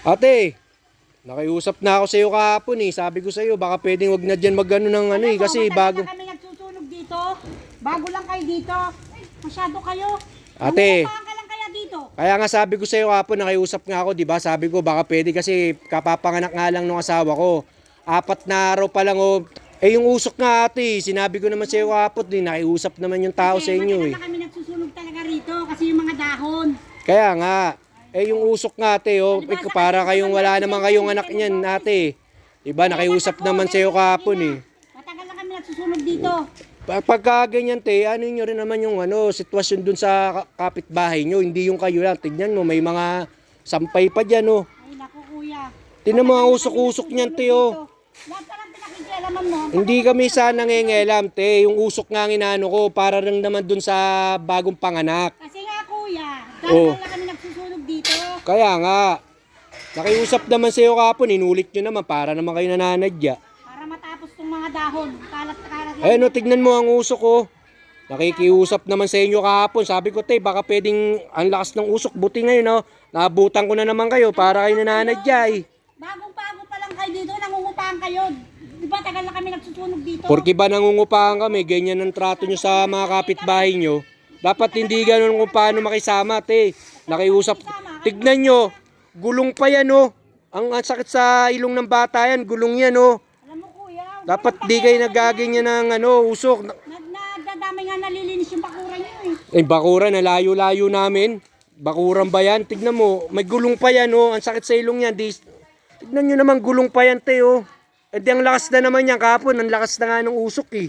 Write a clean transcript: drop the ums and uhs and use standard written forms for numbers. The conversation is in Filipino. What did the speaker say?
Ate, nakiusap na ako sa iyo kahapon eh. Sabi ko sa iyo, baka pwedeng wag na diyan magano ng ano eh kasi bago. Na kami nagsusunog dito. Bago lang kayo dito. Masyado kayo. Ate, Nangungupahan ka lang kaya dito. kaya nga sabi ko sa iyo kahapon, nakiusap nga ako, 'di ba? Sabi ko baka pwede kasi kapapanganak nga lang ng asawa ko. 4 na araw pa lang oh. Eh yung usok nga ate, sinabi ko naman sa iyo kahapon, din nakiusap naman yung tao sa inyo eh. Matagal na kami nagsusunog talaga rito kasi yung mga dahon. Kaya nga, eh yung usok nga ate, oh, para kayong wala naman kayong anak niyan ate. Diba, nakiusap naman sa iyo kahapon eh. Matagal na kami nagsusunog dito. Pagka ganyan te, ano nyo rin naman yung sitwasyon dun sa kapitbahay nyo, hindi yung kayo lang. Tignan mo, may mga sampay pa dyan oh. Ay naku kuya. Tignan mo ang usok-usok niyan te oh. Lahat ka lang pinakikialaman mo. Hindi kami sana nangingialam te, yung usok nga ang inano ko, para rin naman dun sa bagong panganak. Kasi nga kuya, Oh. dahil na kami nagsusunog dito. Kaya nga, nakiusap naman sa iyo kapon, inulit nyo naman para naman kayo nananadya. Para matapos tong mga dahon. Kalat-kalat lang. Ayun no, tignan mo ang usok ko. Nakikiusap naman sa inyo kahapon. Sabi ko, te, baka pwedeng ang lakas ng usok. Buti ngayon, no? Nabutan ko na naman kayo para kayo nananadya eh. Bagong-bago pa lang kayo dito, nangungupahan kayo. Di ba tagal na kami nagsusunog dito? Porke ba nangungupahan kami, ganyan ang trato nyo sa mga kapitbahay nyo. Dapat hindi ganun kung paano makisama, te. Nakiusap. Tignan nyo, gulong pa yan, oh. Ang sakit sa ilong ng bata yan, gulong yan, oh. Alam mo kuya, Dapat di kayo nagaganyan ng usok. nagdadamay nga nalilinis yung bakuran nyo eh. Eh, bakura, layo-layo namin. Bakuran ba yan? Tignan mo, may gulong pa yan, oh. Ang sakit sa ilong yan. Tignan nyo naman, gulong pa yan, te, oh. Eh, di ang lakas na naman yan, kapon. Ang lakas na nga ng usok, eh.